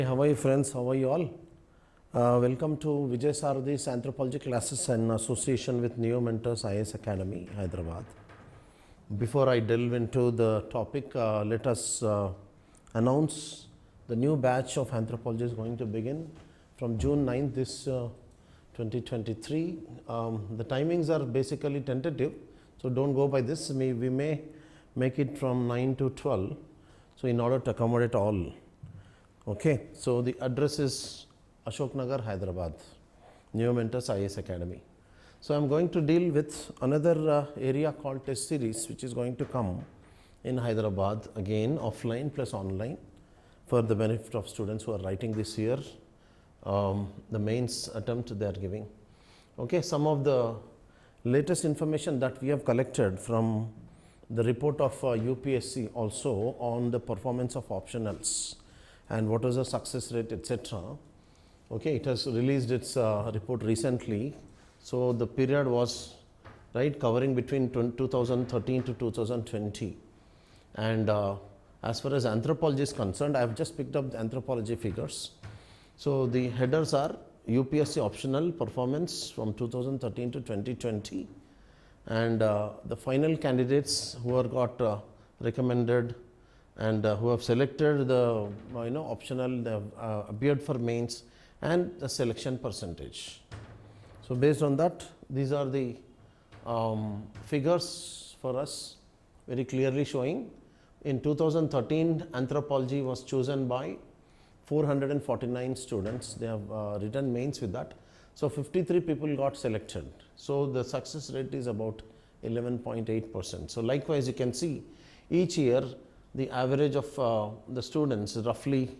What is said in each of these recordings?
How are you friends? How are you all? Welcome to Vijaya Sarathy's Anthropology classes in association with Neo Mentors IAS Academy, Hyderabad. Before I delve into the topic, let us announce the new batch of anthropology is going to begin from June 9th this 2023. The timings are basically tentative, so don't go by this. We may make it from 9 to 12, so in order to accommodate all. Okay, so the address is Ashok Nagar, Hyderabad, Neo Mentors IAS Academy. So I'm going to deal with another area called test series, which is going to come in Hyderabad, again offline plus online, for the benefit of students who are writing this year, the mains attempt they are giving. Okay, some of the latest information that we have collected from the report of UPSC also on the performance of optionals and what was the success rate, etc. Okay, it has released its report recently. So the period was covering between 2013 to 2020. And as far as anthropology is concerned, I have just picked up the anthropology figures. So the headers are UPSC optional performance from 2013 to 2020, and the final candidates who are got recommended and who have selected the optional, they have appeared for mains, and the selection percentage. So based on that, these are the figures for us, very clearly showing in 2013 anthropology was chosen by 449 students. They have written mains with that. So 53 people got selected. So the success rate is about 11.8%. So likewise, you can see each year the average of the students is roughly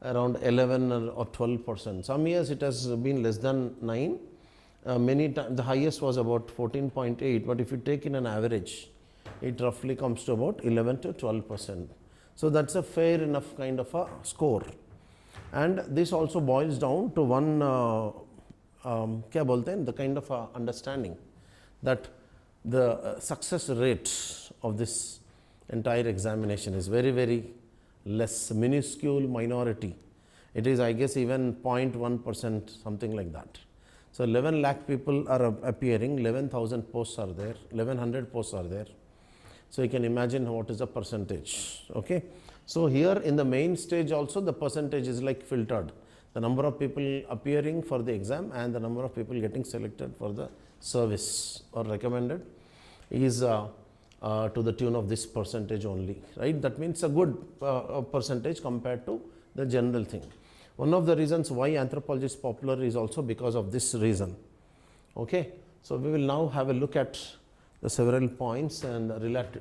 around 11 or 12%. Some years it has been less than 9. Many times the highest was about 14.8, but if you take in an average, it roughly comes to about 11 to 12%. So that's a fair enough kind of a score. And this also boils down to one the kind of understanding that the success rate of this entire examination is very, very less, minuscule minority. It is, I guess, even 0.1%, something like that. So 11 lakh people are appearing, 11,000 posts are there, 1100 posts are there. So you can imagine what is the percentage. Okay. So here in the main stage also the percentage is like filtered. The number of people appearing for the exam and the number of people getting selected for the service or recommended is to the tune of this percentage only, right? That means a good percentage compared to the general thing. One of the reasons why anthropology is popular is also because of this reason. Okay, so we will now have a look at the several points and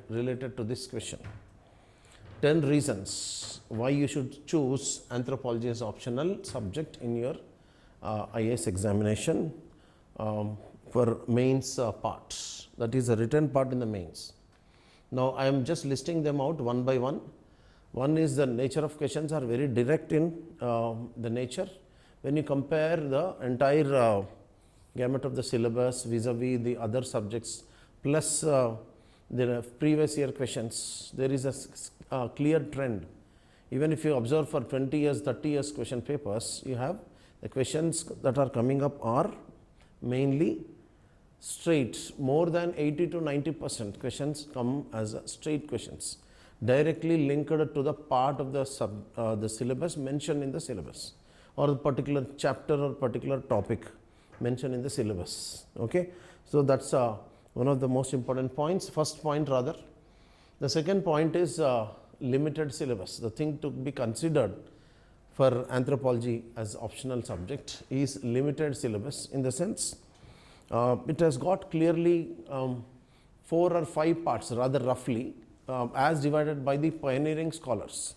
related to this question. 10 reasons why you should choose anthropology as optional subject in your IAS examination for mains part, that is a written part in the mains. Now I am just listing them out one by one. One is the nature of questions are very direct in the nature. When you compare the entire gamut of the syllabus vis-a-vis the other subjects plus the previous year questions, there is a clear trend. Even if you observe for 20 years, 30 years question papers, you have the questions that are coming up are mainly straight. More than 80 to 90% questions come as straight questions, directly linked to the part of the syllabus mentioned in the syllabus, or a particular chapter or particular topic mentioned in the syllabus. Okay, so that's one of the most important points, first point rather. The second point is limited syllabus. The thing to be considered for anthropology as optional subject is limited syllabus, in the sense it has got clearly 4 or 5 parts rather roughly as divided by the pioneering scholars.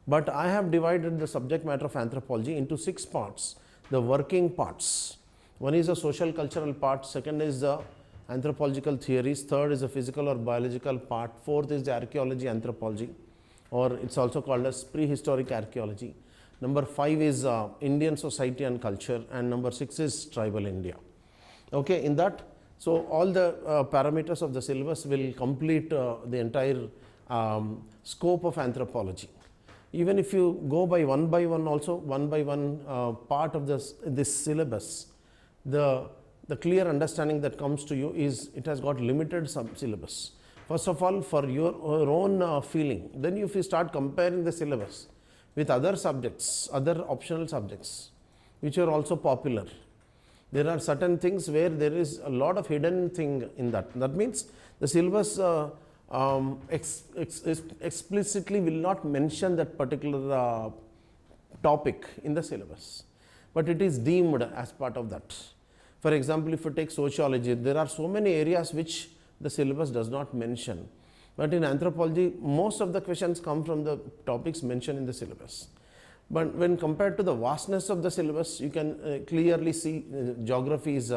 But I have divided the subject matter of anthropology into 6 parts, the working parts. One is the social cultural part, second is the anthropological theories, third is the physical or biological part, fourth is the archaeology anthropology, or it's also called as prehistoric archaeology. Number 5 is Indian society and culture, and number 6 is tribal India. Okay, in that, so all the parameters of the syllabus will complete the entire scope of anthropology. Even if you go by one also, one by one part of this syllabus, the clear understanding that comes to you is it has got limited sub-syllabus. First of all, for your own feeling, then if you start comparing the syllabus with other subjects, other optional subjects, which are also popular, there are certain things where there is a lot of hidden thing in that. That means the syllabus explicitly will not mention that particular topic in the syllabus, but it is deemed as part of that. For example, if you take sociology, there are so many areas which the syllabus does not mention, but in anthropology most of the questions come from the topics mentioned in the syllabus. But when compared to the vastness of the syllabus, you can clearly see geography is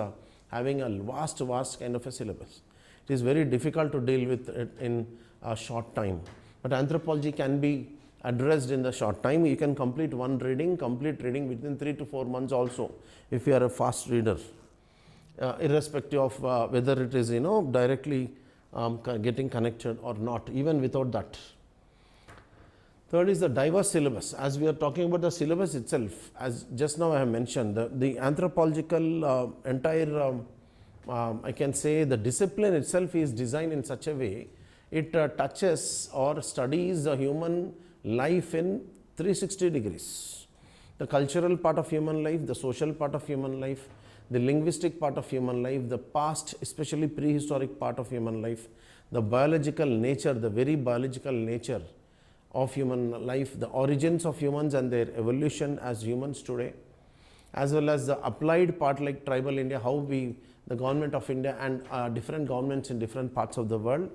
having a vast kind of a syllabus. It is very difficult to deal with it in a short time, but anthropology can be addressed in the short time. You can complete complete reading within 3 to 4 months also, if you are a fast reader, irrespective of whether it is directly getting connected or not, even without that. Third is the diverse syllabus. As we are talking about the syllabus itself, as just now I have mentioned, the anthropological entire I can say the discipline itself is designed in such a way, it touches or studies the human life in 360 degrees. The cultural part of human life, the social part of human life, the linguistic part of human life, the past, especially prehistoric part of human life, the biological nature, the very biological nature of human life, the origins of humans and their evolution as humans today, as well as the applied part like tribal India, how the government of India and different governments in different parts of the world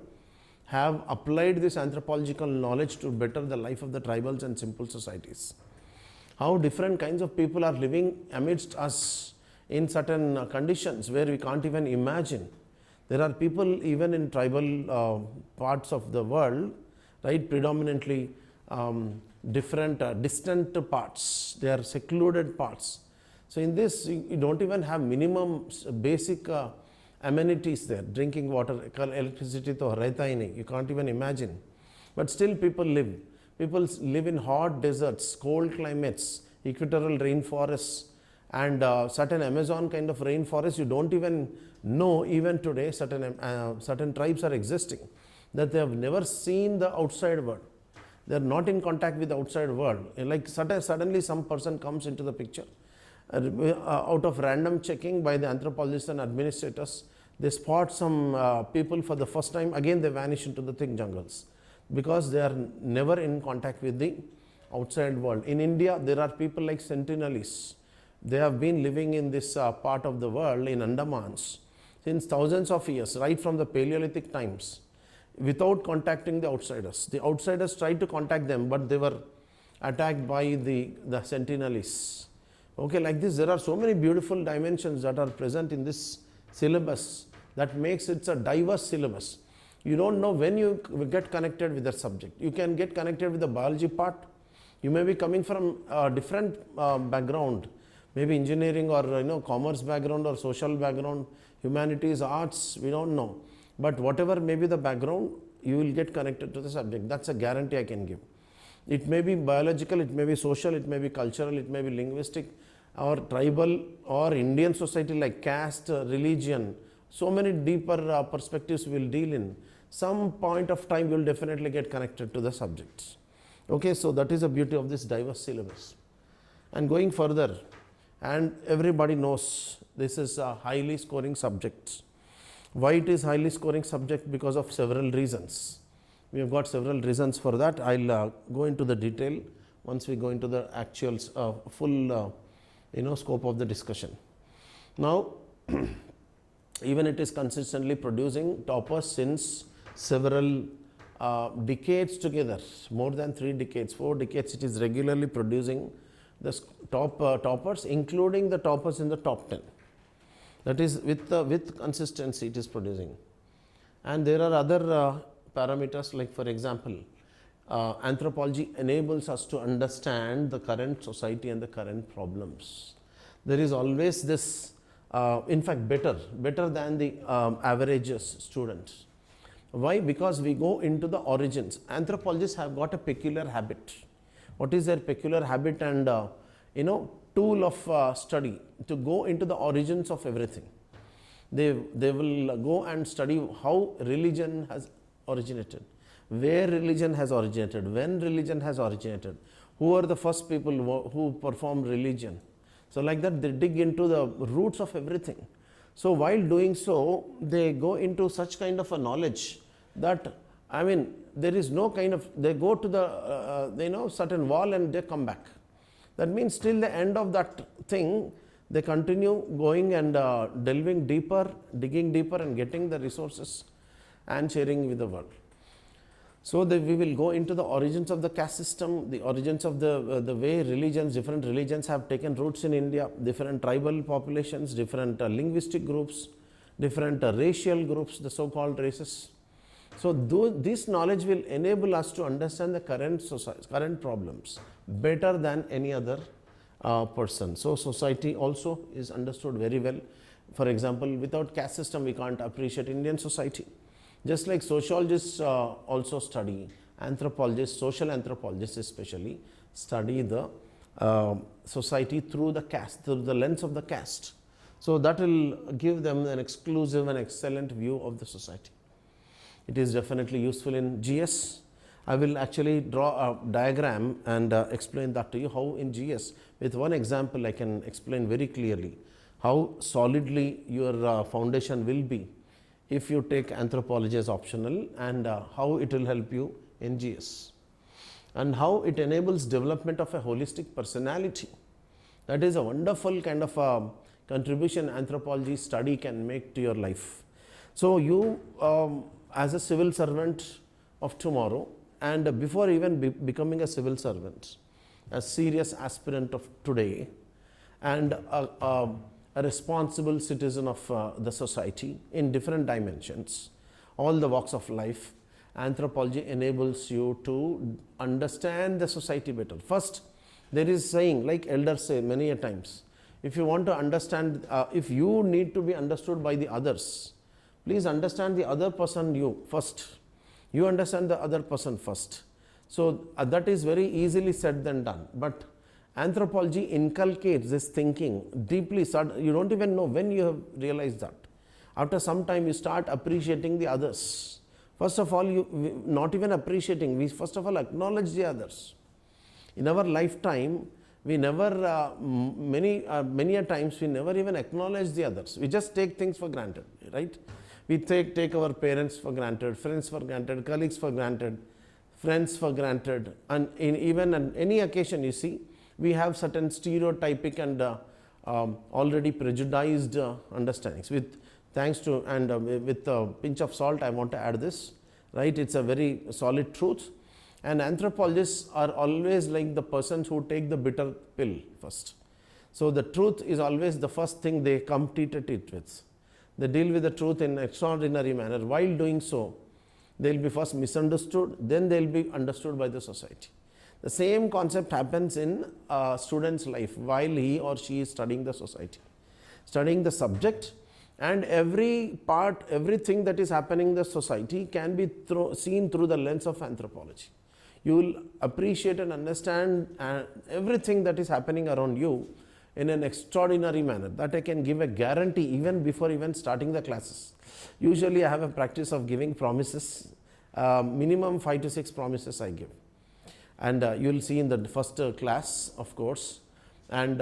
have applied this anthropological knowledge to better the life of the tribals and simple societies. How different kinds of people are living amidst us in certain conditions where we can't even imagine. There are people even in tribal parts of the world, right, predominantly different distant parts, they are secluded parts. So in this you don't even have minimum basic amenities there, drinking water, electricity to rehta hi nahi, you can't even imagine. But still people live. People live in hot deserts, cold climates, equatorial rainforests, and certain Amazon kind of rainforests you don't even know even today. Certain tribes are existing that they have never seen the outside world. They are not in contact with the outside world. Like suddenly some person comes into the picture. Out of random checking by the anthropologists and administrators, they spot some people for the first time. Again they vanish into the thick jungles because they are never in contact with the outside world. In India, there are people like Sentinelists. They have been living in this part of the world in Andamans since thousands of years, right from the Paleolithic times, without contacting the outsiders. The outsiders tried to contact them, but they were attacked by the Sentinelists. Okay, like this, there are so many beautiful dimensions that are present in this syllabus that makes it a diverse syllabus. You don't know when you get connected with that subject. You can get connected with the biology part. You may be coming from a different background, maybe engineering or commerce background or social background, humanities, arts, we don't know. But whatever may be the background, you will get connected to the subject. That's a guarantee I can give. It may be biological, it may be social, it may be cultural, it may be linguistic, or tribal, or Indian society like caste, religion. So many deeper perspectives we will deal in. Some point of time you will definitely get connected to the subjects. Okay, so that is the beauty of this diverse syllabus. And going further, and everybody knows this is a highly scoring subject. Why it is highly scoring subject? Because of several reasons. We have got several reasons for that. I'll go into the detail once we go into the actual full scope of the discussion. Now, even it is consistently producing toppers since several decades together, more than 3 decades, 4 decades. It is regularly producing the toppers, including the toppers in the top 10. That is with consistency it is producing. And there are other parameters, like for example, anthropology enables us to understand the current society and the current problems. There is always this, in fact better than the average students. Why? Because we go into the origins. Anthropologists have got a peculiar habit. what is their peculiar habit and tool of study to go into the origins of everything. They will go and study how religion has originated, where religion has originated, when religion has originated, who are the first people who performed religion. So like that they dig into the roots of everything. So while doing so, they go into such kind of a knowledge that, I mean, there is no kind of, they go to the certain wall and they come back. That means till the end of that thing, they continue going and delving deeper, digging deeper and getting the resources and sharing with the world. So we will go into the origins of the caste system, the origins of the way religions, different religions have taken roots in India, different tribal populations, different linguistic groups, different racial groups, the so-called races. So this knowledge will enable us to understand the current problems better than any other person. So society also is understood very well. For example, without caste system, we can't appreciate Indian society. Just like sociologists also study, anthropologists, social anthropologists especially, study the society through the caste, through the lens of the caste. So that will give them an exclusive and excellent view of the society. It is definitely useful in GS. I will actually draw a diagram and explain that to you, how in GS, with one example I can explain very clearly how solidly your foundation will be if you take anthropology as optional, and how it will help you in GS, and how it enables development of a holistic personality. That is a wonderful kind of contribution anthropology study can make to your life. So you as a civil servant of tomorrow, and before even becoming a civil servant, a serious aspirant of today, and a responsible citizen of the society in different dimensions, all the walks of life, anthropology enables you to understand the society better. First, there is saying, like elders say many a times, if you want to understand, if you need to be understood by the others, please understand the other person you first. You understand the other person first. So that is very easily said than done. But anthropology inculcates this thinking deeply. You don't even know when you have realized that. After some time, you start appreciating the others. First of all, you not even appreciating, we first of all acknowledge the others. In our lifetime, we never, many a times, we never even acknowledge the others. We just take things for granted, right? We take our parents for granted, friends for granted, colleagues for granted, friends for granted, and even on any occasion, you see, we have certain stereotypic and already prejudiced understandings. With a pinch of salt, I want to add this, right? It's a very solid truth. And anthropologists are always like the persons who take the bitter pill first. So the truth is always the first thing they come teeth with. They deal with the truth in an extraordinary manner. While doing so, they will be first misunderstood, then they will be understood by the society. The same concept happens in a student's life while he or she is studying the society, studying the subject, and everything that is happening in the society can be seen through the lens of anthropology. You will appreciate and understand everything that is happening around you in an extraordinary manner. That I can give a guarantee even before even starting the classes. Usually I have a practice of giving promises, minimum 5 to 6 promises I give. And you will see in the first class, of course, and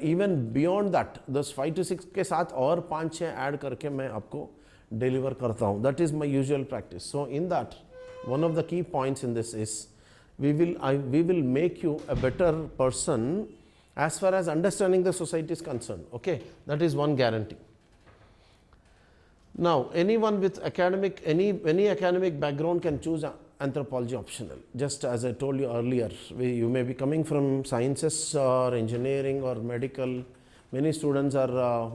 even beyond that, those 5 to 6 के साथ और 5-6 add करके मैं आपको deliver करता हूँ. That is my usual practice. So in that, one of the key points in this is we will make you a better person as far as understanding the society is concerned. Okay, that is one guarantee. Now, anyone with any academic background can choose anthropology optional. Just as I told you earlier, you may be coming from sciences or engineering or medical. Many students are,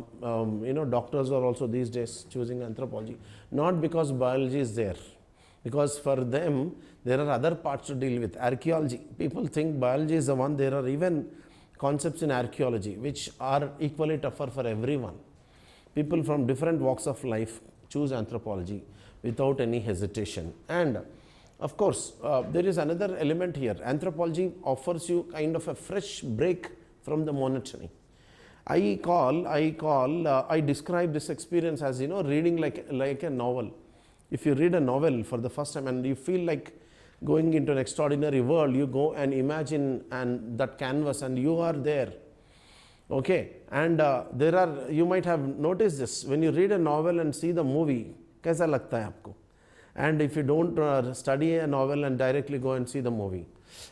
doctors are also these days choosing anthropology. Not because biology is there, because for them there are other parts to deal with. Archaeology, people think biology is the one. There are even concepts in archaeology which are equally tougher for everyone. People from different walks of life choose anthropology without any hesitation. And Of course, there is another element here. Anthropology offers you kind of a fresh break from the monotony. I describe this experience as, you know, reading like a novel. If you read a novel for the first time and you feel like going into an extraordinary world, you go and imagine and that canvas and you are there. Okay, and you might have noticed this, when you read a novel and see the movie, कैसा लगता है आपको? And if you don't study a novel and directly go and see the movie,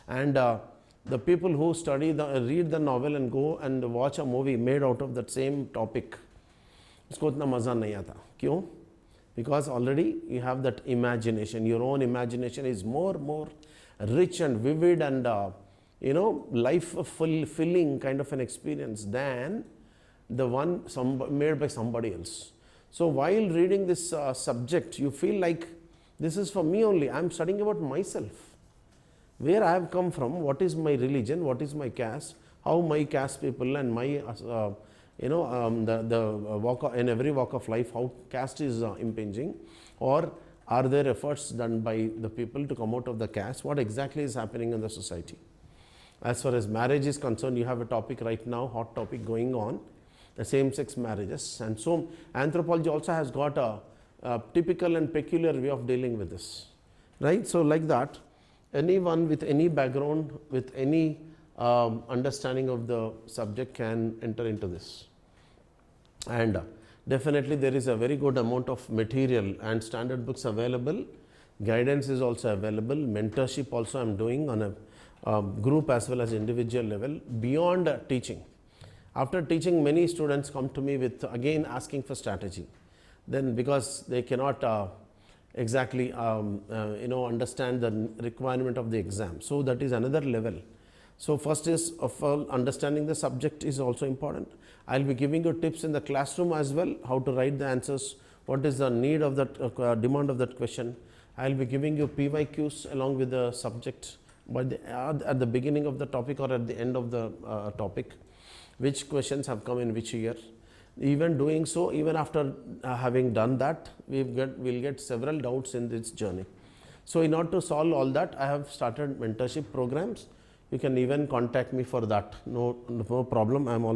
and the people who read the novel and go and watch a movie made out of that same topic, उसको उतना मज़ा नहीं आता. क्यों? Because already you have that imagination. Your own imagination is more rich and vivid and life fulfilling kind of an experience than the one made by somebody else. So while reading this subject, you feel like this is for me only. I am studying about myself, where I have come from, what is my religion, what is my caste, how my caste people and my in every walk of life, how caste is impinging, or are there efforts done by the people to come out of the caste, what exactly is happening in the society. As far as marriage is concerned, you have a topic right now, hot topic going on, the same-sex marriages, and so anthropology also has got a typical and peculiar way of dealing with this, right? So like that, anyone with any background, with any understanding of the subject can enter into this. And definitely there is a very good amount of material and standard books available. Guidance is also available. Mentorship also I am doing on a group as well as individual level beyond teaching. After teaching, many students come to me with again asking for strategy. Then because they cannot exactly understand the requirement of the exam. So that is another level. So first is of all, understanding the subject is also important. I will be giving you tips in the classroom as well, how to write the answers, what is the need of that demand of that question. I will be giving you PYQs along with the subject at the beginning of the topic or at the end of the topic, which questions have come in which year. Even doing so, even after having done that, we'll get several doubts in this journey. So in order to solve all that, I have started mentorship programs. You can even contact me for that. No problem. I am always